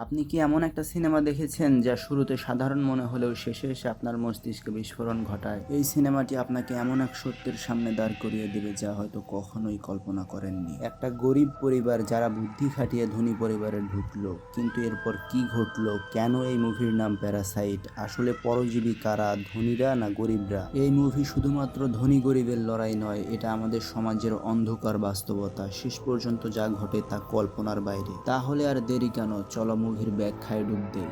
আপনি কি এমন একটা সিনেমা দেখেছেন যা শুরুতে সাধারণ মনে হলেও শেষে এসে আপনার মস্তিষ্কে বিস্ফোরণ ঘটায়? এই সিনেমাটি আপনাকে এমন এক সত্যের সামনে দাঁড় করিয়ে দেবে যা হয়তো কখনোই কল্পনা করেননি। একটা গরিব পরিবার যারা বুদ্ধি খাটিয়ে ধনী পরিবারে ঢুকলো, কিন্তু এরপর কি ঘটলো? কেন এই মুভির নাম প্যারাসাইট? আসলে পরজীবী কারা, ধনীরা না গরিবরা? এই মুভি শুধুমাত্র ধনী গরিবের লড়াই নয়, এটা আমাদের সমাজের অন্ধকার বাস্তবতা। শেষ পর্যন্ত যা ঘটে তা কল্পনার বাইরে। তাহলে আর দেরি কেন, চলো মুভির ব্যাখ্যায় ডুব দেই।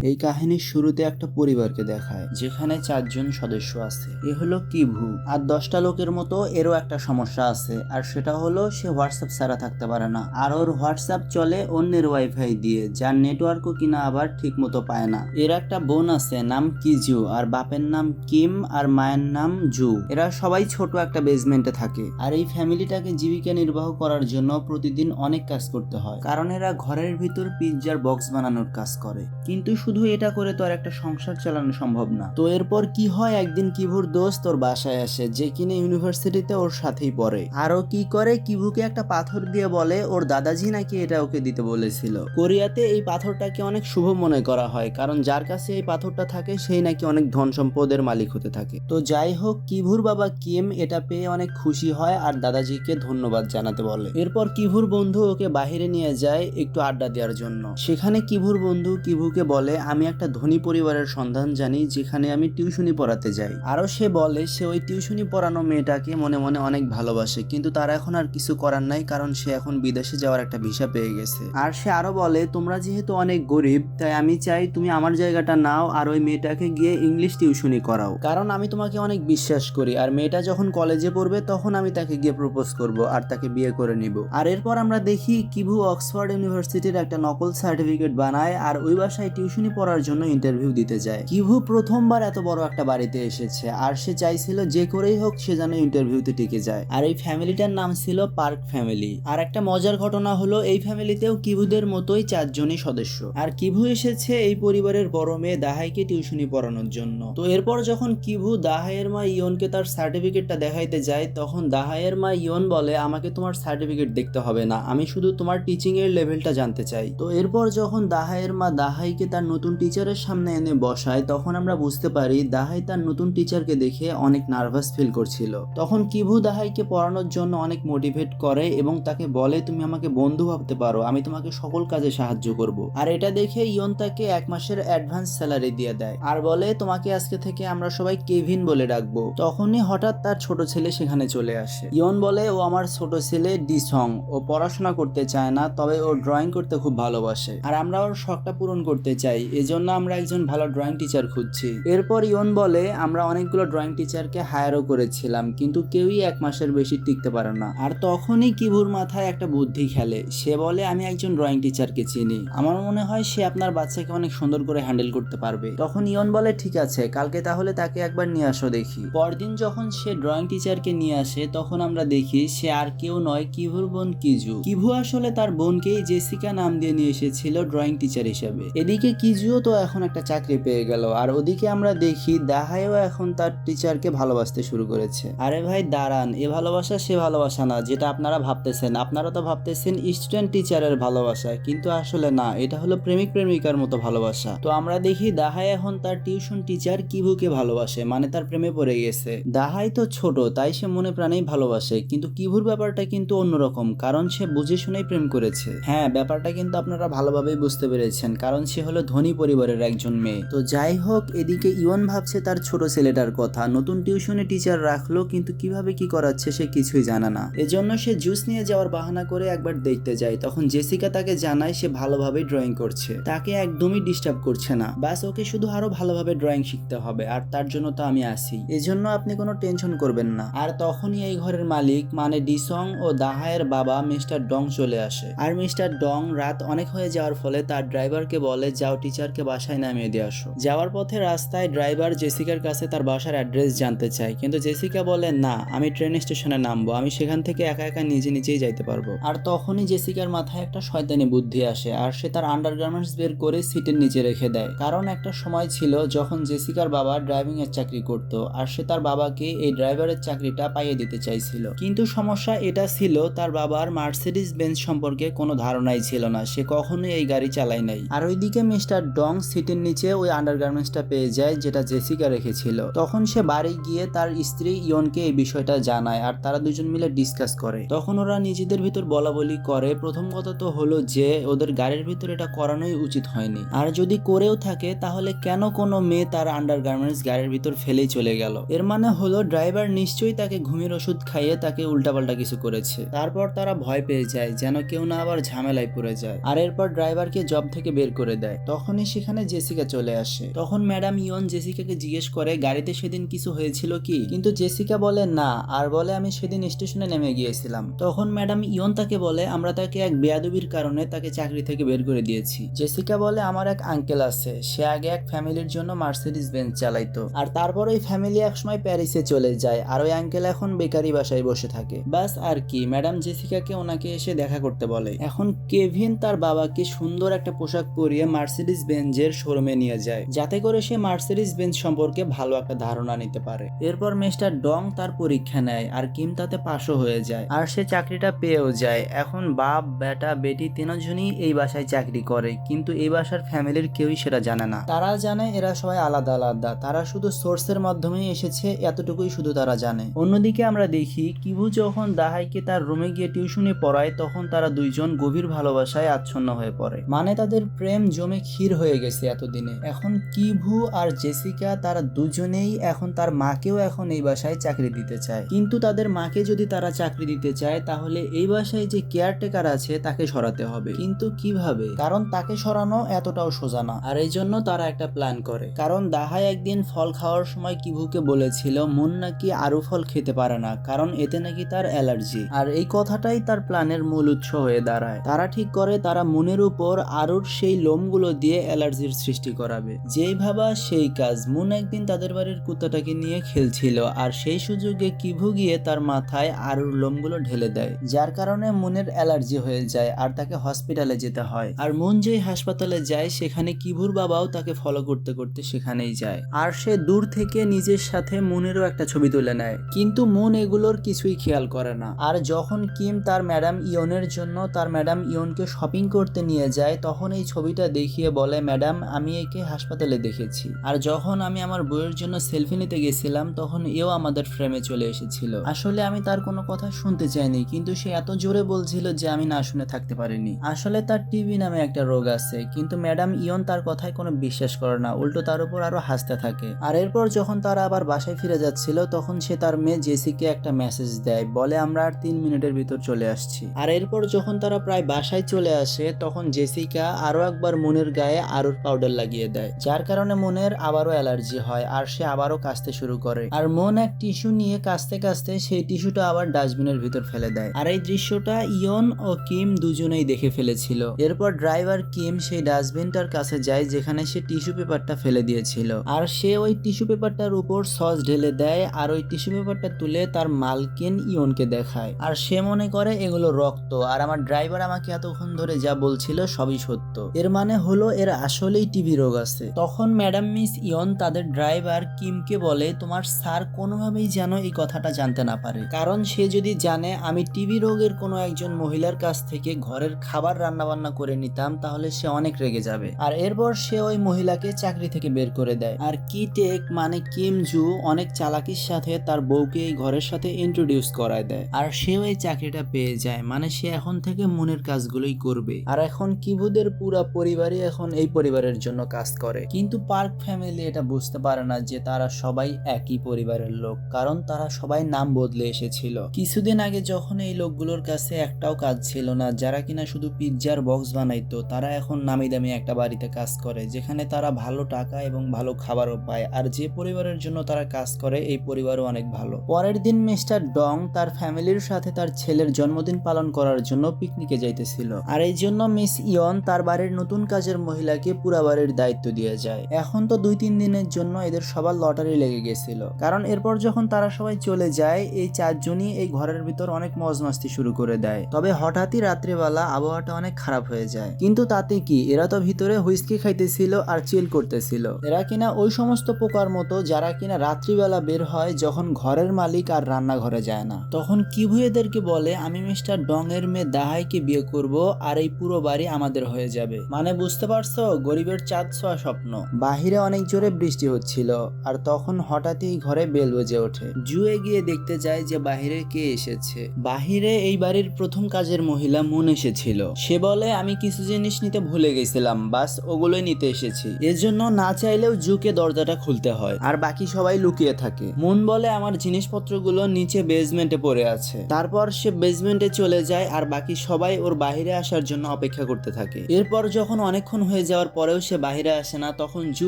এই কাহিনীর শুরুতে একটা পরিবারকে দেখায় যেখানে 4জন সদস্য আছে। এ হলো কিভু, আর 10টা লোকের মতো এরও একটা সমস্যা আছে, আর সেটা হলো সে হোয়াটসঅ্যাপ ছাড়া থাকতে পারে না। আর ওর হোয়াটসঅ্যাপ চলে অন্যের ওয়াইফাই দিয়ে, যার নেটওয়ার্কও কিনা আবার ঠিক মতো পায় না। এর একটা বোন আছে নাম কিজু, আর বাপের নাম কিম, আর মায়ের নাম জু। এরা সবাই ছোট একটা বেসমেন্টে থাকে, আর এই ফ্যামিলিটাকে জীবিকা নির্বাহ করার জন্য প্রতিদিন অনেক কাজ করতে হয়, কারণ এরা ঘরের ভিতর পিৎজার বক্স বানানোর কাজ করে। কিন্তু শুধু এটা করে তো আর একটা সংসার চালানো সম্ভব না। তো এরপর কি হয়, একদিন কিভুর দোস্ত ওর বাসায় আসে, যে কিনা ইউনিভার্সিটিতে ওর সাথেই পড়ে। আরও কি করে, কিভুকে একটা পাথর দিয়ে বলে ওর দাদাজি নাকি এটা ওকে দিতে বলেছিল। কোরিয়াতে এই পাথরটাকে অনেক শুভ মনে করা হয়, কারণ যার কাছে এই পাথরটা থাকে সেই নাকি অনেক ধন সম্পদের মালিক হতে থাকে। তো যাই হোক, কিভুর বাবা কিম এটা পেয়ে অনেক খুশি হয় আর দাদাজিকে ধন্যবাদ জানাতে বলে। এরপর কিভুর বন্ধু ওকে বাহিরে নিয়ে যায় একটু আড্ডা দেওয়ার জন্য। সেখানে কিভুর বন্ধু কিভুকে বলে, আমি একটা ধনী পরিবারের সন্ধান জানি যেখানে আমি টিউশনি পড়াতে যাই। আরো সে বলে সে ওই টিউশনি পড়ানো মেয়েটাকে মনে মনে অনেক ভালোবাসে, কিন্তু তার এখন আর কিছু করার নাই, কারণ সে এখন বিদেশে যাওয়ার একটা ভিসা পেয়ে গেছে। আর সে আরো বলে, তোমরা যেহেতু অনেক গরিব, তাই আমি চাই তুমি আমার জায়গাটা নাও আর ওই মেয়েটাকে গিয়ে ইংলিশ টিউশনি করাও, কারণ আমি তোমাকে অনেক বিশ্বাস করি। আর মেয়েটা যখন কলেজে পড়বে তখন আমি তাকে গিয়ে প্রপোজ করব আর তাকে বিয়ে করে নিব। আর এরপর আমরা দেখি কিভু অক্সফোর্ড ইউনিভার্সিটির একটা নকল সার্টিফিকেট বানায় আর ওই বাসায় টিউশনি পড়ার জন্য ইন্টারভিউ দিতে যায়। কিভু প্রথমবার এত বড় একটা বাড়িতে এসেছে, আর সে চাইছিল যে করেই হোক সে যেন ইন্টারভিউতে টিকে যায়। আর এই ফ্যামিলিটার নাম ছিল পার্ক ফ্যামিলি। আর একটা মজার ঘটনা হলো, এই ফ্যামিলিতেও কিভুদের মতোই 4জনই সদস্য। আর কিভু এসেছে এই পরিবারের বড় মেয়ে দাহাইকে টিউশনি পড়ানোর জন্য। তো এরপর যখন কিভু দাহাইয়ের মা ইয়নকে তার সার্টিফিকেটটা দেখাইতে যায়, তখন দাহাইয়ের মা ইয়ন বলে, আমাকে তোমার সার্টিফিকেট দেখতে হবে না, আমি শুধু তোমার টিচিং এর লেভেলটা জানতে চাই। তো এরপর যখন দাহাইয়ের মা দাহাইকে তার নতুন টিচারের সামনে এনে বসায়, তখন আমরা বুঝতে পারি দাহাই তার নতুন টিচারকে দেখে অনেক নার্ভাস ফিল করছিল। তখন কিভু দাহাইকে পড়ানোর জন্য অনেক মোটিভেট করে এবং তাকে বলে, তুমি আমাকে বন্ধু ভাবতে পারো, আমি তোমাকে সকল কাজে সাহায্য করব। আর এটা দেখে ইয়ন তাকে 1 মাসের অ্যাডভান্স স্যালারি দিয়ে দেয় আর বলে, তোমাকে আজকে থেকে আমরা সবাই কেভিন বলে ডাকবো। তখনই হঠাৎ তার ছোট ছেলে সেখানে চলে আসে। ইয়ন বলে, ও আমার ছোট ছেলে ডিসং, ও পড়াশোনা করতে চায় না, তবে ও ড্রয়িং করতে খুব ভালোবাসে আর আমরা ওর শখটা পূরণ করতে চাই, এজন্য আমরা একজন ভালো ড্রয়িং টিচার খুঁজছি। এরপর ইয়ন বলে, আমরা অনেকগুলো ড্রয়িং টিচারকে হায়ারও করেছিলাম, কিন্তু কেউই 1 মাসের বেশি টিকতে পারে না। আর তখনই কিভুর মাথায় একটা বুদ্ধি খেলে, সে বলে, আমি একজন ড্রয়িং টিচারকে চিনি, আমার মনে হয় সে আপনার বাচ্চাকে অনেক সুন্দর করে হ্যান্ডেল করতে পারবে। তখন ইয়ন বলে, ঠিক আছে, কালকে তাহলে তাকে একবার নিয়ে আসো দেখি। পরদিন যখন সে ড্রয়িং টিচারকে নিয়ে আসে, তখন আমরা দেখি সে আর কেউ নয়, কিভুর বোন কিজু। কিভু আসলে তার বোনকেই জেসিকা নাম দিয়ে নিয়ে এসেছিল ড্রয়িং টিচার হিসেবে। এদিকে কিজুও তো এখন একটা চাকরি পেয়ে গেল, আর ওদিকে আমরা দেখি দাহাইও এখন তার টিচারকে ভালোবাসতে শুরু করেছে। আরে ভাই দাঁড়ান, এ ভালোবাসা সে ভালোবাসা না যেটা আপনারা ভাবতেছেন। আপনারা তো ভাবতেছেন স্টুডেন্ট টিচারের ভালোবাসা, কিন্তু আসলে না, এটা হলো প্রেমিক প্রেমিকার মতো ভালোবাসা। তো আমরা দেখি দাহাই এখন তার টিউশন টিচার কিভুকে ভালোবাসে, মানে তার প্রেমে পড়ে গেছে। দাহাই তো ছোট, তাই সে মনে প্রাণেই ভালোবাসে, কিন্তু কিভুর ব্যাপারটা কিন্তু অন্যরকম, কারণ সে বুঝে শুনেই প্রেম করেছে। হ্যাঁ, ব্যাপারটা কিন্তু আপনারা ভালোভাবেই বুঝতে পেরেছেন, কারণ সে হলো ধনী পরিবারের একজন মেয়ে। তো যাই হোক, এদিকে ইওন ভাবছে তার ছোট ছেলেটার কথা, নতুন টিউশনে টিচার রাখলো, কিন্তু কিভাবে কি করাচ্ছে সে কিছুই জানে না। এজন্য সে জুস নিয়ে যাওয়ার বাহানা করে একবার দেখতে যায়। তখন জেসিকা তাকে জানায় সে ভালোভাবেই ড্রয়িং করছে, তাকে একদমই ডিস্টার্ব করছে না, বাস ওকে শুধু আরো ভালোভাবে ড্রয়িং শিখতে হবে, আর তার জন্য তো আমি আছি, এজন্য আপনি কোনো টেনশন করবেন না। আর তখনই এই ঘরের মালিক মানে ডিসং ও দাহায়ের বাবা মিস্টার ডং চলে আসে। আর মিস্টার ডং রাত অনেক হয়ে যাওয়ার ফলে তার ড্রাইভারকে বলে, যাও টিচার টিচারকে বাসায় নামিয়ে দিয়ে আসো। যাওয়ার পথে রাস্তায় ড্রাইভার জেসিকার কাছে তার বাসার অ্যাড্রেস জানতে চায়, কিন্তু জেসিকা বলে না, আমি ট্রেন স্টেশনে নামবো, আমি সেখান থেকে একা একা নিজেই যাইতে পারবো। আর তখনই জেসিকার মাথায় একটা শয়তানি বুদ্ধি আসে, আর সে তার আন্ডারগার্মেন্টস বের করে সিটের নিচে রেখে দেয়। কারণ একটা সময় ছিল যখন জেসিকার বাবা ড্রাইভিং এর চাকরি করত, আর সে তার বাবাকে এই ড্রাইভারের চাকরিটা পাইয়ে দিতে চাইছিল। কিন্তু সমস্যা এটা ছিল, তার বাবার মার্সিডিজ বেঞ্জ সম্পর্কে কোনো ধারণাই ছিল না, সে কখনোই এই গাড়ি চালায় নাই। আর ওইদিকে মিস্টার ডং সিটের নিচে ওই আন্ডারগার্মেন্টসটা পেয়ে যায় যেটা জেসিকা রেখেছিল। তখন সে বাড়ি গিয়ে তার স্ত্রী ইয়নকে এই বিষয়টা জানায়, আর তারা দুজন মিলে ডিসকাস করে। তখন ওরা নিজেদের ভিতর বলাবলি করে। প্রথম কথা তো হলো যে ওদের গাড়ির ভিতর এটা করানোই উচিত হয়নি, আর যদি করেও থাকে তাহলে কেন কোনো মেয়ে তার আন্ডারগার্মেন্টস গাড়ির ভিতর ফেলেই চলে গেল। এর মানে হলো ড্রাইভার নিশ্চয়ই তাকে ঘুমের ওষুধ খাইয়ে তাকে উল্টাপাল্টা কিছু করেছে। তারপর তারা ভয় পেয়ে যায় যেন কেউ না আবার ঝামেলায় পড়ে যায়, আর এরপর ড্রাইভারকে জব থেকে বের করে দেয়। তখনই সেখানে জেসিকা চলে আসে। তখন ম্যাডাম ইয়ন জেসিকাকে জিজ্ঞেস করে গাড়িতে সেদিন কিছু হয়েছিল কি, কিন্তু জেসিকা বলে না, আর বলে আমি সেদিন স্টেশনে নেমে গিয়েছিলাম। তখন ম্যাডাম ইয়ন তাকে বলে আমরা তাকে এক বেয়াদবির কারণে তাকে চাকরি থেকে বের করে দিয়েছি। জেসিকা বলে আমার এক আঙ্কেল আছে, সে আগে এক ফ্যামিলির জন্য মার্সিডিজ বেঞ্জ চালাইতো, আর তারপর ওই ফ্যামিলি একসময় প্যারিসে চলে যায়, আর ওই আঙ্কেল এখন বেকারি বাসায় বসে থাকে। বাস আর কি। ম্যাডাম জেসিকাকে ওনাকে এসে দেখা করতে বলে। এখন কেভিন তার বাবাকে সুন্দর একটা পোশাক পরিয়ে মার্সিডিজ বেঞ্জের শোরুমে নিয়ে যায়, যাতে করে সে মার্সিডিজ বেঞ্জ সম্পর্কে ভালো একটা ধারণা নিতে পারে। এরপর মিস্টার ডং তার পরীক্ষা নেয়, আর কিম তাতে পাশও হয়ে যায়, আর সে চাকরিটা পেয়েও যায়। এখন বাপ বেটা বেটি তিনজনই এই বাসায় চাকরি করে, কিন্তু এই বাসার ফ্যামিলির কেউই সেটা জানে না। তারা জানে এরা সবাই আলাদা আলাদা, তারা শুধু সোর্সের মাধ্যমে এসেছে, এতটুকুই শুধু তারা জানে। অন্যদিকে আমরা দেখি কিভু যখন দাহাইকে তার রুমে গিয়ে টিউশনি পড়ায়, তখন তারা দুইজন গভীর ভালোবাসায় আচ্ছন্ন হয়ে পড়ে, মানে তাদের প্রেম জমে ক্ষীর হয়ে গেছে এতদিনে। এখন কিভু আর জেসিকা তারা দুজনেই এখন তার মাকেও এখন এই বাসায় চাকরি দিতে চায়, কিন্তু তাদের মাকে যদি তারা চাকরি দিতে চায় তাহলে এই বাসায় যে কেয়ারটেকার আছে তাকে সরাতে হবে। কিন্তু কিভাবে? কারণ তাকে সরানো এতটাও সোজা না, আর এই জন্য তারা একটা প্ল্যান করে। কারণ দাহাই একদিন ফল খাওয়ার সময় কিভুকে বলেছিল মুন নাকি আরু ফল খেতে পারে না, কারণ এতে নাকি তার অ্যালার্জি, আর এই কথাটাই তার প্ল্যানের মূল উৎস হয়ে দাঁড়ায়। তারা ঠিক করে তারা মুনের উপর আরুর সেই লোমগুলো দিয়ে অ্যালার্জির সৃষ্টি করাবে। যেই ভাবা সেই কাজ। মুন একদিন তাদের বাড়ির কুত্তাটাকে নিয়ে খেলছিল, আর সেই সুযোগে কিভু গিয়ে তার মাথায় আরুর লোমগুলো ঢেলে দেয়, যার কারণে মুনের অ্যালার্জি হয়ে যায়, আর তাকে হসপিটালে যেতে হয়। আর মুন যেই হাসপাতালে যায় সেখানে কিভুর বাবাও তাকে ফলো করতে করতে সেখানেই যায়, আর সে দূর থেকে নিজের সাথে মুনেরও একটা ছবি তুলে নেয়, কিন্তু মুন এগুলোর কিছুই খেয়াল করে না। আর যখন কিম তার ম্যাডাম ইয়নের জন্য তার ম্যাডাম ইয়নকে শপিং করতে নিয়ে যায়, তখন এই ছবিটা দেখিয়ে বলে ম্যাডাম আমি একে হাসপাতালে দেখেছি, আর যখন আমি আমার বইয়ের জন্য সেলফি নিতে গেছিলাম তখন এও আমাদের ফ্রেমে চলে এসেছিল। আসলে আমি তার কোনো কথা শুনতে চাইনি, কিন্তু সে এত জোরে বলছিল যে আমি না শুনে থাকতে পারিনি। আসলে তার টিভি নামে একটা রোগ আছে, কিন্তু ম্যাডাম ইয়ন তার কথায় কোনো বিশ্বাস করে না, উল্টো তার উপর আরো হাসতে থাকে। আর এরপর যখন তারা আবার বাসায় ফিরে যাচ্ছিল তখন সে তার মেয়ে জেসিকে একটা মেসেজ দেয়, বলে আমরা আর 3 মিনিটের ভিতর চলে আসছি। আর এরপর যখন তারা প্রায় বাসায় চলে আসে তখন জেসিকা আরো একবার মুনের গায়ে আরুর পাউডার লাগিয়ে দেয়, যার কারণে মুনের আবারও অ্যালার্জি হয়, আর সে আবারও কাশতে শুরু করে। আর মুন এক টিস্যু নিয়ে কাশতে কাশতে সেই টিস্যুটা আবার ডাস্টবিনের ভিতর ফেলে দেয়, আর এই দৃশ্যটা ইয়ন ও কিম দুজনেই দেখে ফেলেছিল। এরপর ড্রাইভার কিম সেই ডাস্টবিনটার কাছে যায় যেখানে সে টিস্যু পেপারটা ফেলে দিয়েছিল, আর সে ওই টিস্যু পেপারটার উপর সস ঢেলে দেয়, আর ওই টিস্যু পেপারটা তুলে তার মালকিন ইয়নকে দেখায়, আর সে মনে করে এগুলো রক্ত, আর আমার ড্রাইভার আমাকে এতক্ষণ ধরে যা বলছিল সবই সত্য। এর মানে হলো এর আসলেই টিবি রোগ আছে। তখন ম্যাডাম মিস ইয়ন তাদের ড্রাইভার কিমকে বলে তোমার স্যার কোনোভাবেই যেন এই কথাটা জানতে না পারে, কারণ সে যদি জানে আমি টিবি রোগের কোনো একজন মহিলার কাছ থেকে ঘরের খাবার রান্নাবান্না করে নিতাম তাহলে সে অনেক রেগে যাবে। আর এরপর সে ওই মহিলাকে চাকরি থেকে বের করে দেয়। আর কি টেক মানে কিম জু অনেক চালাকির সাথে তার বউকে এই ঘরের সাথে ইন্ট্রোডিউস করায় দেয়, আর সেও এই চাকরিটা পেয়ে যায়, মানে সে এখন থেকে মনের কাজগুলোই করবে। আর এখন কিভুদের পুরো পরিবারই এখন এই পরিবারের জন্য কাজ করে, কিন্তু পার্ক ফ্যামিলি এটা বুঝতে পারে না যে তারা সবাই একই পরিবারের লোক, কারণ তারা সবাই নাম বদলে এসেছিল। কিছুদিন আগে যখন এই লোকগুলোর কাছে একটাও কাজ ছিল না, যারা কিনা শুধু পিৎজার বক্স বানাইতো, তারা এখন নামি দামি একটা বাড়িতে কাজ করে যেখানে তারা ভালো টাকা এবং ভালো খাবারও পায়, আর যে পরিবারের জন্য তারা কাজ করে এই পরিবারও অনেক ভালো। পরের দিন মিস্টার ডং তার ফ্যামিলির সাথে তার ছেলের জন্মদিন পালন করার জন্য পিকনিকে যাইতেছিল, আর এই জন্য মিস ইয়ন তার বাড়ির নতুন কাজের মহিলাকে পুরা বাড়ির দায়িত্ব দিয়ে যায়। এখন তো 2-3 দিনের জন্য এদের সবার লটারি লেগে গেছিল, কারণ এরপর যখন তারা সবাই চলে যায় এই 4 জনই এই ঘরের ভিতর অনেক মজ মাস্তি শুরু করে দেয়। তবে হঠাৎই রাত্রিবেলা আবহাওয়াটা অনেক খারাপ হয়ে যায়, কিন্তু তাতে কি, এরা তো ভিতরে হুইস্কি খাইতেছিল আর চিল করতেছিল। এরা কিনা ওই সমস্ত পোকার মতো যারা কিনা রাত্রিবেলা বের হয় যখন ঘরের মালিক আর রান্নাঘরে যায় না। তখন কিভু এদেরকে বলে, আমি মিস্টার ডং এর মেয়ে দাহাইকে বিয়ে করব আর এই পুরো বাড়ি আমাদের হয়ে যাবে। মানে বুঝতে পারছো, গরিবের চাঁদ ছোঁয়া স্বপ্ন। বাহিরে অনেক জোরে বৃষ্টি হচ্ছিল আর তখন হঠাৎই ঘরে বেল বেজে ওঠে। জুয়ে গিয়ে দেখতে যায় যে বাহিরে কে এসেছে। বাহিরে এই বাড়ির প্রথম কাজের মহিলা মুন এসেছিল। সে বলে, আমি কিছু জিনিস নিতে ভুলে গেছিলাম, বাস ওগুলোই নিতে এসেছি। এর জন্য না চাইলেও জুকে দরজাটা খুলতে হয় আর বাকি সবাই লুকিয়ে থাকে। মুন বলে, আমার জিনিসপত্রগুলো নিচে বেসমেন্টে পড়ে আছে। তারপর সে বেসমেন্টে চলে যায় আর বাকি সবাই ওর বাহিরে আসার জন্য অপেক্ষা করতে থাকে। এরপর যখন অনেকক্ষণ হয়ে যাওয়ার পরেও সে বাহিরে আসে না, তখন জু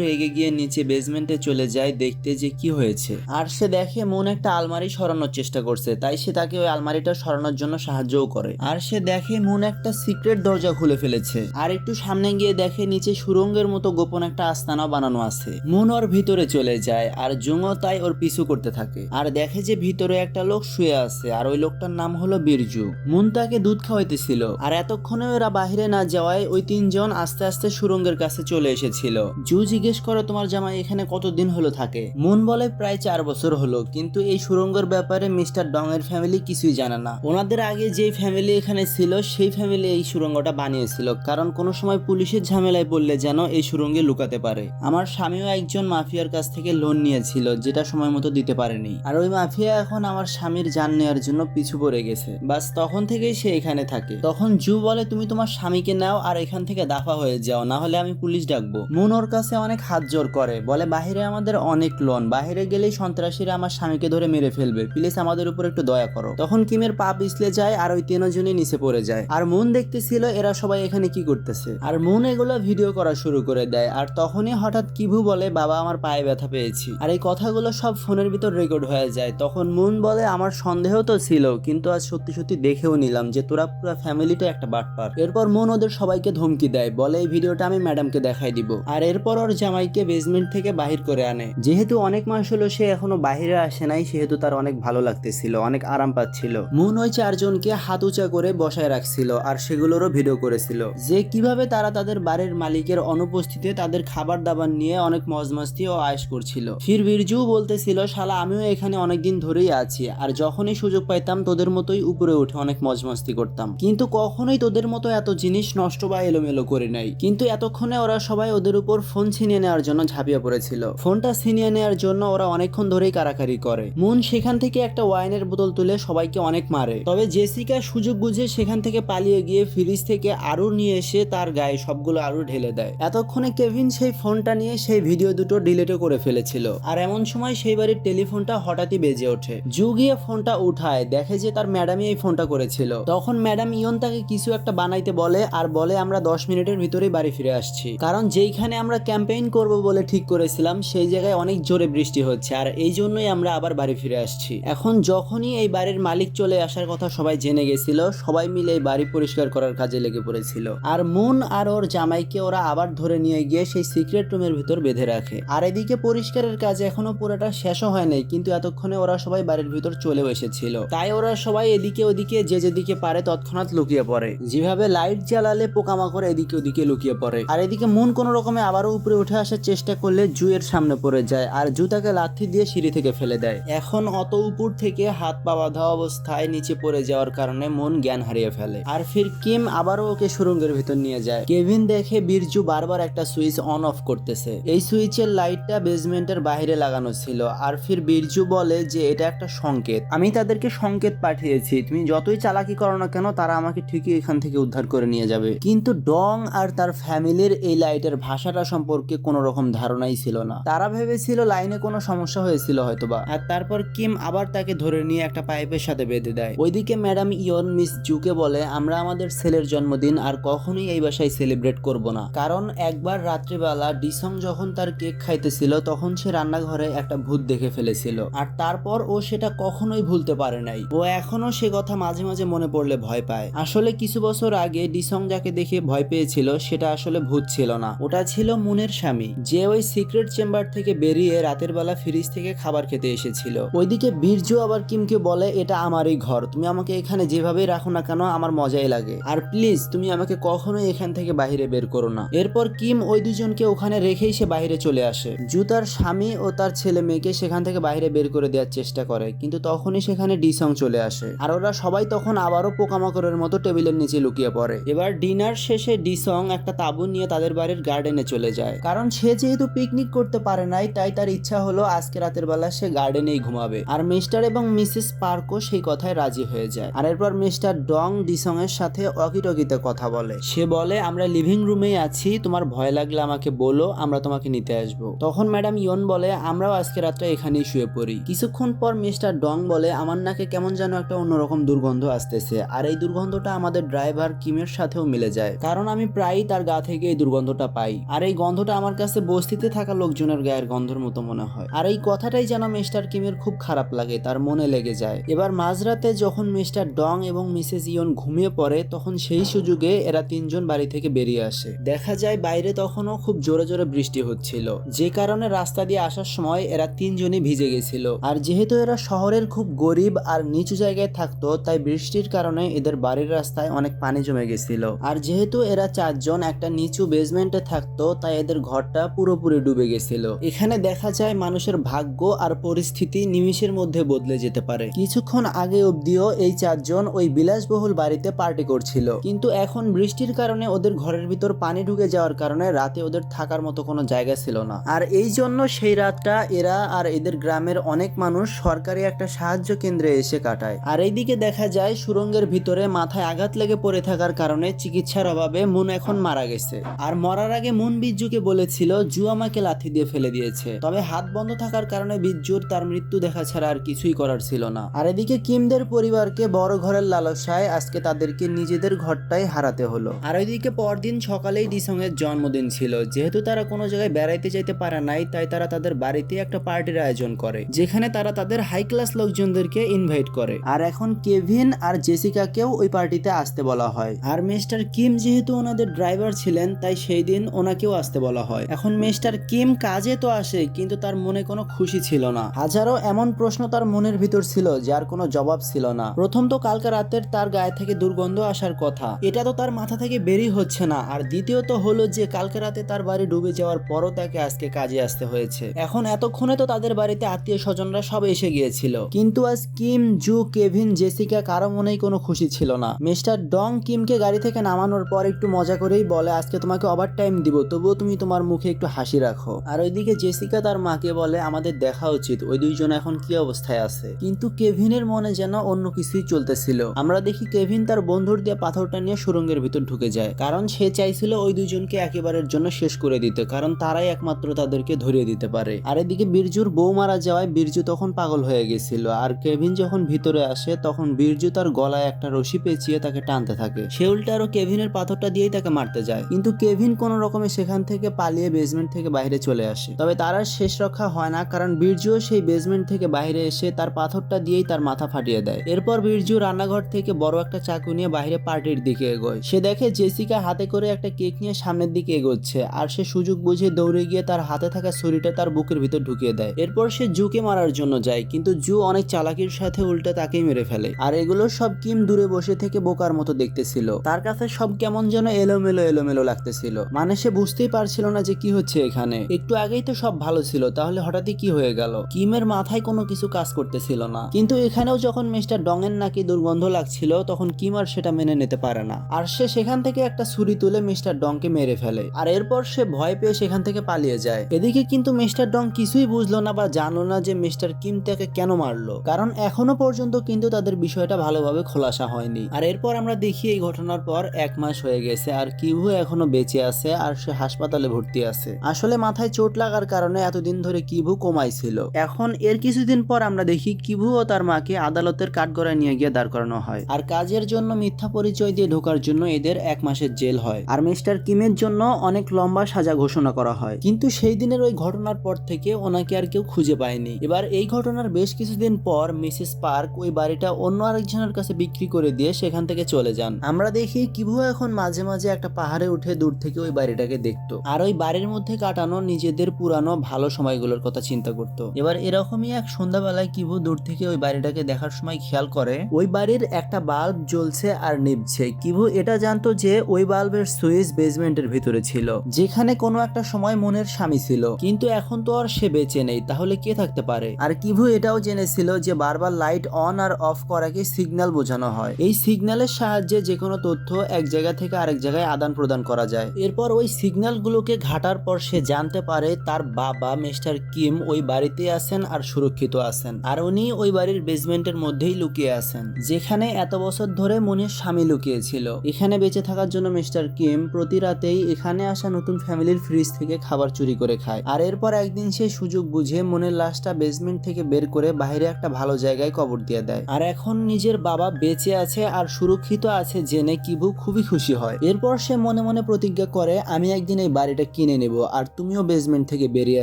রেগে গিয়ে নিচে বেসমেন্টে চলে যায় দেখতে যে কি হয়েছে। আর সে দেখে মুন একটা আলমারি সরানোর চেষ্টা করছে, তাই সে তাকে ওই আলমারিটা সরানোর জন্য সাহায্যও করে। আর সে দেখে মুন একটা সিক্রেট দরজা খুলে ফেলেছে। আর একটু সামনে গিয়ে দেখে নিচে সুরঙ্গের মতো গোপন একটা আস্তানা বানানো আছে। মুন ওর ভিতরে চলে যায় আর জুংও তাই ওর পিছু করতে থাকে। আর দেখে যে ভিতরে একটা লোক শুয়ে আছে আর ওই লোকটার নাম হলো বিরজু। মুন তাকে দুধ খাওয়াইতেছিল আর এতক্ষণে ওরা বাহিরে না যাওয়ায় ওই 3 জন আস্তে আস্তে সুরঙ্গের কাছে চলে এসেছিল। জু জিজ্ঞেস করে, তোমার জামাই এখানে কতদিন হলো থাকে? মুন বলে, প্রায় 4 বছর হলো, কিন্তু এই সুরঙ্গের ব্যাপারে মিস্টার ডং এর ফ্যামিলি কিছুই জানে না। ওনাদের আগে যে ফ্যামিলি এখানে ছিল সেই ফ্যামিলি এই সুরঙ্গটা বানিয়েছিল, কারণ কোনো সময় পুলিশের ঝামেলায় পড়লে যেন এই সুরঙ্গে লুকাতে পারে। আমার স্বামীও একজন মাফিয়ার কাছ থেকে লোন নিয়েছিল, যেটা সময় মতো দিতে পারেনি, আর ওই মাফিয়া এখন আমার স্বামীর জান নেওয়ার জন্য পিছু পড়ে গেছে। বাস তখন থেকেই সে এখানে থাকে। তখন জু বলে, তুমি তোমার স্বামীকে নাও আর এখান থেকে দাফা হয়ে যাও, না হলে আমি পুলিশ ডাকবো। মুন ওর কাছে অনেক হাত জোর করে, বলে, বাহিরে আমাদের অনেক লোন, বাহিরে গেলেই সন্ত্রাসীরা আমার স্বামীকে ধরে মেরে ফেলবে, প্লিজ আমাদের উপর একটু দয়া করো। তখন কিমের পা পিছলে যায় আর ওই 3 জনই নিচে পড়ে যায়। আর মুন দেখতেছিল এরা সবাই এখানে কি করতেছে, আর মুন এগুলো ভিডিও করা শুরু করে দেয়। আর তখনই হঠাৎ কিভু বলে, বাবা আমার পায়ে ব্যথা পেয়েছি। আর এই কথাগুলো সব ফোনের ভিতর রেকর্ড হয়ে যায়। তখন মুন বলে, আমার সন্দেহ তো ছিল, কিন্তু আজ সত্যি সত্যি দেখেও নিলাম যে তোরা পুরো ফ্যামিলিটা একটা বাটপার। এরপর মুন ওদের সবাইকে ধমকি দেয়, বলে এই ভিডিওটা আমি ম্যাডামকে দেখাই দিব। আর এরপর ওর জামাইকে বেসমেন্ট থেকে বাহির করে আনে। যেহেতু অনেক মাস হলো সে এখনো বাহিরে আসে নাই, সেহেতু তার অনেক ভালো লাগতেছিল, অনেক আরাম পাচ্ছিল। মুন ওই 4 জনকে হাত উঁচা করে বসায় রাখছিল আর সেগুলোরও ভিডিও করেছিল যে কিভাবে তারা তাদের বাড়ির মালিকের অনুপস্থিতিতে তাদের খাবার দাবার নিয়ে অনেক মজমস্তি ও আয়েশ করছিল। ফির বিরজু বলতেছিল, শালা আমিও এখানে অনেকদিন ধরেই আছি, আর যখনই সুযোগ পাইতাম তোদের মতোই উপরে উঠে অনেক মজমস্তি করতাম, কিন্তু কখনোই তোদের মতো এত জিনিস নষ্ট বা এলোমেলো করে নাই। কিন্তু এতক্ষণে ওরা সবাই ওদের উপর ফোন ছিনিয়ে নেওয়ার জন্য ঝাঁপিয়ে পড়েছিল। ফোনটা ছিনিয়ে নেওয়ার জন্য ওরা অনেকক্ষণ ধরেই কারাকারি করে। মুন সেখান থেকে একটা ওয়াইনের বোতল তুলে সবাইকে অনেক মারে। তবে জেসিকা সুযোগ বুঝে সেখান থেকে পালিয়ে গিয়ে ফ্রিজ থেকে আরু নিয়ে এসে তার গায়ে সবগুলো আরু ঢেলে দেয়। এতক্ষণে কেভিন সেই ফোনটা নিয়ে সেই ভিডিও দুটো ডিলিটও করে ফেলেছিল। আর এমন সময় সেই বাড়ির টেলিফোনটা হঠাৎই বেজে ওঠে। জু গিয়ে ফোনটা উঠায়, দেখে যে তার ম্যাডামই এই ফোনটা করেছিল। তখন ম্যাডাম ইয়ন তাকে কিছু একটা বানাইতে বলে আর বলে, আমরা 10 মিনিটের ভিতরেই বাড়ি ফিরে আসছি, কারণ যেইখানে আমরা ক্যাম্পেইন করব বলে ঠিক করেছিলাম সেই জায়গায় অনেক জোরে বৃষ্টি হচ্ছে, আর এই জন্যই আমরা আবার বাড়ি ফিরে আসছি। এখন যখনই এই বাড়ির মালিক চলে আসার কথা সবাই জেনে গেছিল, সবাই মিলে এই বাড়ি পরিষ্কার করার কাজে লেগে পড়েছিল। আর মুন আর ওর জামাইকে ওরা আবার ধরে নিয়ে গিয়ে সেই সিক্রেট রুমের ভিতর বেঁধে রাখে। আর এদিকে পরিষ্কারের কাজ এখনো পুরোটা শেষও হয় নাই, কিন্তু এতক্ষণে ওরা সবাই বাড়ির ভিতর চলেও এসেছিল। তাই ওরা সবাই এদিকে ওদিকে যে যেদিকে পারে তৎক্ষণাৎ লুকিয়ে পড়ে, যেভাবে লাইট জ্বালালে পোকামাকড় এদিকে ওদিকে লুকিয়ে পড়ে। আর এদিকে মুন কোন রকমে আবারও উপরে উঠে আসার চেষ্টা করলে জু এর সামনে পড়ে যায় আর জু তাকে লাথি দিয়ে সিঁড়ি থেকে ফেলে দেয়। এখন অত উপর থেকে হাত পা বাঁধা অবস্থায় নিচে পড়ে যাওয়ার কারণে মন জ্ঞান হারিয়ে ফেলে। আর ফির কিম আবারও ওকে সুরঙ্গের ভিতর নিয়ে যায়। কেভিন দেখে বিরজু বারবার একটা সুইচ অন অফ করতেছে। এই সুইচের লাইটটা বেসমেন্টের বাইরে লাগানো ছিল। আর ফির বিরজু বলে যে এটা একটা সংকেত, আমি তাদেরকে সংকেত পাঠিয়েছি, তুমি যতই চালাকি করো না কেন তারা আমাকে ঠিকই এখান থেকে উদ্ধার করে নিয়ে যাবে। কিন্তু ডং আর তার ফ্যামিলির এই লাইটের ভাষাটা সম্পর্কে কোনো রকম ধারণাই ছিল না। তারা ভেবেছিল লাইনে কোনো সমস্যা হয়েছিল হয়তোবা। আর তারপর কিম আবার তাকে ধরে নিয়ে একটা পাইপের সাথে বেঁধে দেয়। ওইদিকে ম্যাডাম ইয়ন মিস জুকে বলে, আমরা আমাদের ছেলের জন্মদিন আর কখনোই এই বাসায় সেলিব্রেট করব না, কারণ একবার রাত্রিবেলা ডিসং যখন তার কেক খাইতেছিল তখন সে রান্নাঘরে একটা ভূত দেখে ফেলেছিল, আর তারপর ও সেটা কখনোই ভুলতে পারে নাই। ও এখনো সে কথা মাঝে মাঝে মনে পড়লে ভয় পায়। আসলে কিছু বছর আগে ডিসং যাকে দেখে ভয় পেয়েছিল সেটা আসলে ভূত ছিল না, ওটা ছিল মুনের স্বামী, যে ওই সিক্রেট চেম্বার থেকে বেরিয়ে রাতের বেলা ফ্রিজ থেকে খাবার খেতে এসেছিল। ওইদিকে বীর্য আবার কিমকে বলে, এটা আমারই ঘর, তুমি আমাকে এখানে যেভাবেই রাখো না কেন আমার মজাই লাগে, আর প্লিজ তুমি আমাকে কখনোই এখান থেকে বাইরে বের করো না। এরপর কিম ওই দুজনকে ওখানে রেখেই সে বাইরে চলে আসে। জু তার স্বামী ও তার ছেলে মেয়েকে সেখান থেকে বাইরে বের করে দেওয়ার চেষ্টা করে, কিন্তু তখনই সেখানে ডিসং চলে আসে, আর ওরা সবাই তখন আবারও পোকামাকড়ের মতো টেবিলের নিচে লুকিয়ে পড়ে। এবার ডিনার শেষে ডিসং একটা তাঁবু নিয়ে তাদের বাড়ির গার্ডেনে চলে যায়, কারণ সে যেহেতু পিকনিক করতে পারে নাই, তাই তার ইচ্ছা হলো আজকে রাতের বেলা সে গার্ডেনেই ঘুমাবে। আর মিস্টার এবং মিসেস পার্কও সেই কথায় রাজি হয়ে যায়। আর এরপর মিস্টার ডং ডিসং এর সাথে অকিটকিতে কথা বলে। সে বলে, আমরা লিভিং রুমেই আছি, তোমার ভয় লাগলে আমাকে বলো, আমরা তোমাকে নিতে আসবো। তখন ম্যাডাম ইয়ন বলে, আমরাও আজকে রাতটা এখানেই শুয়ে পড়ি। কিছুক্ষণ পর মিস্টার ডং বলে, আমার নাকে কেমন যেন একটা অন্যরকম দুর্গন্ধ আসতেছে, আর এই দুর্গন্ধটা আমাদের ড্রাইভার কিমের সাথেও মিলে যায়, কারণ আমি প্রায়ই তার গা থেকে এই দুর্গন্ধটা পাই, আর এই গন্ধটা আমার কাছে বস্তিতে থাকা লোকজনের গায়ের গন্ধের মতো মনে হয়। আর এই কথাটাই যেন মিস্টার কিমের খুব খারাপ লাগে, তার মনে লেগে যায়। এবার মাঝরাতে যখন মিস্টার ডং এবং মিসেস ইয়ন ঘুমিয়ে পড়ে, তখন সেই সুযোগে এরা তিনজন বাড়ি থেকে বেরিয়ে আসে। দেখা যায় বাইরে তখনও খুব জোরে জোরে বৃষ্টি হচ্ছিল, যে কারণে রাস্তা দিয়ে আসার সময় এরা তিনজনই ভিজে গেছিল। আর যেহেতু এরা শহরের খুব গরিব আর নিচু জায়গায় থাকতো, তাই বৃষ্টির কারণে এদের বাড়ির রাস্তায় অনেক পানি জমে গেছিল। আর যেহেতু এরা চারজন একটা নিচু বেসমেন্টে থাকতো, তাই এদের ঘরটা পুরোপুরি ডুবে গেছিল। এখানে দেখা যায় মানুষের ভাগ্য আর পরিস্থিতি নিমিষের মধ্যে বদলে যেতে পারে। কিছুক্ষণ আগে অবধিও এই চারজন ওই বিলাসবহুল বাড়িতে পার্টি করছিল, কিন্তু এখন বৃষ্টির কারণে ওদের ঘরের ভিতর পানি ঢুকে যাওয়ার কারণে রাতে ওদের থাকার মতো কোনো জায়গা ছিল না। আর এই জন্য সেই রাতটা এরা আর এদের গ্রামের অনেক মানুষ সরকারি একটা সাহায্য কেন্দ্রে এসে কাটায়। আর এইদিকে দেখা যায় সুড়ঙ্গের ভিতরে মাথায় আঘাত লেগে পড়ে থাকার কারণে চিকিৎসার অভাবে মুন এখন মারা গেছে। আর মরার আগে মুন বিজ্জুকে বলেছিল, জু আমাকে লাথি দিয়ে ফেলে দিয়েছে, তবে হাত বন্ধ থাকার কারণে বিজ্জুর তার মৃত্যু দেখা ছাড়া আর কিছুই করার ছিল না। আর এদিকে কিমদের পরিবারকে বড় ঘরের লালসায় আজকে তাদেরকে নিজেদের ঘরটাই হারাতে হলো। আর ওইদিকে পরদিন সকালেই ডিসং এর জন্মদিন ছিল, যেহেতু তারা কোনো জায়গায় বেড়াইতে যাইতে পারে নাই, তাই তারা তাদের বাড়িতে একটা পার্টির আয়োজন করে, যেখানে তারা তাদের হাই ক্লাস লোকজনদেরকে ইনভাইট করে। আর এখন কেভিন আর জেসিকাকেও ওই পার্টিতে আসতে বলা হয়। আর মিস্টার কিম যেহেতু ওনাদের ড্রাইভার ছিলেন, তাই সেই দিন ওনাকেও আসতে বলা হয়। এখন মিস্টার কিম কাজে তো আসে, কিন্তু তার মনে কোনো খুশি ছিল না। হাজারো এমন প্রশ্ন তার মনের ভিতর ছিল যার কোনো জবাব ছিল না। প্রথম তো কালকে রাতের তার গায়ে থেকে দুর্গন্ধ আসার কথা, এটা তো তার মাথা থেকে বেরই হচ্ছে না। আর দ্বিতীয়ত হলো যে কালকে রাতে তার বাড়ি ডুবে যাওয়ার পরও তাকে আজকে কাজে আসতে হয়েছে। এখন এতক্ষণে তো তাদের বাড়িতে আত্মীয় স্বজনরা সব এসে গিয়েছিল, কিন্তু আজ কিম, জু, কেভিন, জেসিকা কারো মনেই কোনো খুশি ছিল না। মিস্টার ডং কিমকে গাড়ি থেকে নামানোর পর একটু মজা করেই বলে, আজকে তোমাকে ওভার টাইম দিব, তবুও তুমি তোমার মুখে একটু হাসি রাখো। আর ওইদিকে জেসিকা তার মাকে বলে, আমাদের দেখা উচিত ওই দুইজন এখন কি অবস্থায় আছে। কিন্তু কেভিনের মনে যেন অন্য কিছুই চলতেছিল। আমরা দেখি কেভিন তার বন্ধুর দিয়ে পাথরটা নিয়ে সুড়ঙ্গের ভিতর ঢুকে যায়, কারণ সে চাইছিল ওই দুইজনকে একেবারের জন্য শেষ করে দিতে, কারণ তারাই একমাত্র তাদেরকে ধরিয়ে দিতে পারে। আর এদিকে বীরজুর বউ মারা যাওয়ায় বীরজু তখন পাগল হয়ে গেছিল। আর কেভিন যখন ভিতরে আসে, তখন বীরজু তার গলায় একটা রশি পেঁচিয়ে তাকে টানতে থাকে। সে উল্টে আরো কেভিনের পাথরটা দিয়েই তাকে মারতে যায়, কিন্তু কেভিন কোনো রকমে সেখান থেকে পালিয়ে বেসমেন্ট থেকে বাইরে চলে আসে। তবে তার আর শেষ রক্ষা হয় না, কারণ বীরজুও সেই বেসমেন্ট থেকে বাইরে এসে তার পাথরটা দিয়েই তার মাথা ফাটিয়ে দেয়। এরপর বীরজু রান্নাঘর থেকে বড় একটা চাকু নিয়ে বাইরে পার্টির দিকে এগোয়। সে দেখে জেসিকা হাতে করে একটা কেক নিয়ে সামনের দিকে এগোচ্ছে, আর সে সুযোগ বুঝে দৌড়ে গিয়ে তার হাতে থাকা ছুরিটা তার বুকের ভিতর ঢুকিয়ে দেয়। এরপর সে জুকে মারার জন্য যায়, কিন্তু জু অনেক চালাকির সাথে উল্টে তাকেই মেরে ফেলে। আর এগুলো সব কিম দূরে বসে থেকে বোকার মতো দেখতেছিল। তার কাছে সব কেমন যেন এলোমেলো এলোমেলো লাগতেছিল, মানে সে বুঝতেই পারছিল না যে কি হচ্ছে এখানে। একটু আগেই তো সব ভালো ছিল, তাহলে হঠাৎই কি হয়ে গেল? কিমের মাথায় কোনো কিছু কাজ করতেছিল না। কিন্তু এখানেও যখন মিস্টার ডং এর নাকি দুর্গন্ধ লাগছিল, তখন কিম আর সেটা মেনে নিতে পারে না, আর সে সেখান থেকে একটা ছুরি তুলে মিস্টার ডংকে মেরে ফেলে। আর এরপর সে ভয় পেয়ে সেখান থেকে পালিয়ে যায়। এদিকে কিন্তু মিস্টার ডং কিছুই বুঝলো না বা জানলো না যে মিস্টার কিম তাকে কেন মারলো, কারণ এখনো পর্যন্ত কিন্তু তাদের বিষয়টা ভালোভাবে খোলাসা হয়নি। আর এরপর আমরা দেখি এই ঘটনার পর 1 মাস হয়ে গেছে, আর কিভু এখনো বেঁচে আছে, আর সে হাসপাতালে ভর্তি আছে। আসলে মাথায় চোট লাগার কারণে এতদিন ধরে কিভু কোমায় ছিল। এখন এর কিছুদিন পর আমরা দেখি কিভু ও তার মাকে আদালতের কাঠগড়ায় নিয়ে গিয়ে দাঁড় করানো হয়, আর কাজের জন্য মিথ্যা পরিচয় দিয়ে ঢোকার জন্য এদের 1 মাসের জেল হয়। আর মিস্টার কিমের জন্য অনেক লম্বা সাজা ঘোষণা করা হয়, কিন্তু সেই দিনের ওই ঘটনার পর থেকে ওনাকে আর কেউ খুঁজে পায়নি। এবার এই ঘটনার বেশ কিছুদিন পর মিসেস পার্ক ওই বাড়িটা অন্য আরেকজনের কাছে বিক্রি করে দিয়ে সেখান থেকে চলে যান। আমরা দেখি কিভু এখন মাঝে মাঝে একটা পাহাড়ের পাহাড়ে উঠে দূর থেকে ওই বাড়িটাকে দেখতো আর ওই বাড়ির মধ্যে কাটানো নিজেদের পুরানো ভালো সময়গুলোর কথা চিন্তা করত। এবার এরকমই এক সন্ধ্যাবেলায় কিভু দূর থেকে ওই বাড়িটাকে দেখার সময় খেয়াল করে ওই বাড়ির একটা বাল্ব জ্বলছে আর নিভছে। কিভু এটা জানতো যে ওই বাল্বের সুইচ বেসমেন্টের ভিতরে ছিল, যেখানে কোনো একটা সময় মনের স্বামী ছিল, কিন্তু এখন তো আর সে বেঁচে নেই, তাহলে কে থাকতে পারে। আর কিভু এটাও জেনেছিল যে বারবার লাইট অন আর অফ করাকে সিগন্যাল বোঝানো হয়। এই সিগন্যালের সাহায্যে যে কোনো তথ্য এক জায়গা থেকে আরেক জায়গায় আদান প্রদান করা যায়। এরপর ওই সিগন্যাল গুলোকে ঘাটার পর সে জানতে পারে তার বাবা মিস্টার কিম ওই বাড়িতে আছেন আর সুরক্ষিত আছেন, আর উনি ওই বাড়ির বেসমেন্টের মধ্যেই লুকিয়ে আছেন, যেখানে এত বছর ধরে মনির স্বামী লুকিয়েছিল। এখানে বেঁচে থাকার জন্য মিস্টার কিম প্রতি রাতেই এখানে আসা নতুন ফ্যামিলির ফ্রিজ থেকে খাবার চুরি করে খায়। আর এরপর একদিন সে সুযোগ বুঝে মনের লাশটা বেসমেন্ট থেকে বের করে বাইরে একটা ভালো জায়গায় কবর দিয়ে দেয়। আর এখন নিজের বাবা বেঁচে আছে আর সুরক্ষিত আছে জেনে কিভু খুবই খুশি হয়। এরপর সে মনে মনে প্রতিজ্ঞা করে, আমি একদিন এই বাড়িটা কিনে নেব আর তুমিও বেসমেন্ট থেকে বেরিয়ে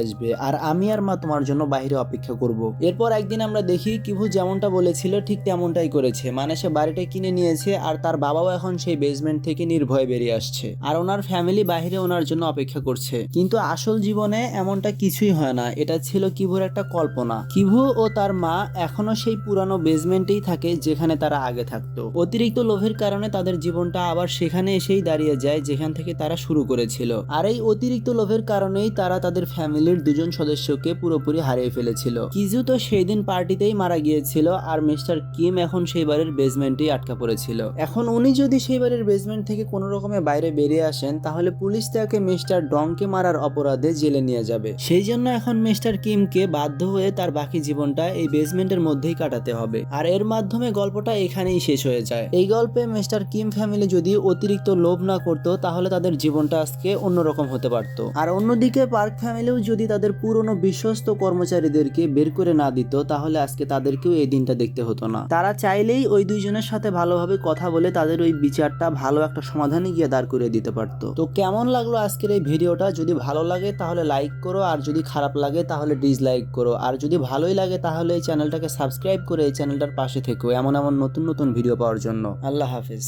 আসবে, আর আমি আর মা তোমার জন্য বাইরে অপেক্ষা করব। এরপর একদিন আমরা দেখি কিভু যেমনটা বলেছিল ঠিক তেমনটাই করেছে, মানে সে বাড়িটা কিনে নিয়েছে আর তার বাবাও এখন সেই বেসমেন্ট থেকে নির্ভয়ে বেরিয়ে আসছে, আর ওনার ফ্যামিলি বাইরে ওনার জন্য অপেক্ষা করছে। কিন্তু আসল জীবনে এমনটা কিছুই হয় না, এটা ছিল কিভুর একটা কল্পনা। কিভু ও তার মা এখনো সেই পুরানো বেসমেন্টেই থাকে যেখানে তারা আগে থাকতো। অতিরিক্ত লোভের কারণে তাদের জীবনটা আবার সেখানে এসেই দাঁড়িয়ে যায় যেখান থেকে তারা শুরু করেছিল, আর এই অতিরিক্ত লোভের কারণেই তারা তাদের ফ্যামিলির দুজন সদস্যকে পুরোপুরি হারিয়ে ফেলেছিল। কিজু তো সেই দিন পার্টিতেই মারা গিয়েছিল, আর মিস্টার কিম এখন সেই বাড়ির বেসমেন্টেই আটকা পড়েছিল। এখন উনি যদি সেই বাড়ির বেসমেন্ট থেকে কোনো রকমে বাইরে বেরিয়ে আসেন, তাহলে পুলিশ তাকে মিস্টার ডংকে মারার অপরাধে জেলে নিয়ে যাবে। সেই জন্য এখন মিস্টার কিমকে বাধ্য হয়ে তার বাকি জীবনটা এই বেসমেন্টের মধ্যেই কাটাতে হবে। আর এর মাধ্যমে গল্পটা এখানেই শেষ হয়ে যায়। এই গল্পে মিস্টার কিম ফ্যামিলি যদি অতিরিক্ত লোভ না করতো, তাহলে তাদের জীবনটা আজকে অন্যরকম হতে পারতো। আর অন্যদিকে পার্ক ফ্যামিলিও যদি তাদের পুরনো বিশ্বস্ত কর্মচারীদেরকে বের করে না দিত, তাহলে আজকে তাদেরকেও এই দিনটা দেখতে হতো না। তারা চাইলেই ওই দুইজনের সাথে ভালোভাবে কথা বলে তাদের ওই বিচারটা ভালো একটা সমাধানে গিয়ে দাঁড় করে দিতে পারতো। তো কেমন লাগলো আজকের এই ভিডিওটা? যদি ভালো লাগে তাহলে লাইক করো, আর যদি খারাপ লাগে তাহলে ডিসলাইক করো, আর যদি ভালোই লাগে তাহলে এই চ্যানেলটাকে সাবস্ক্রাইব করে এই চ্যানেলটার পাশে থেকো এমন নতুন নতুন ভিডিও পাওয়ার জন্য। আল্লাহ হাফেজ।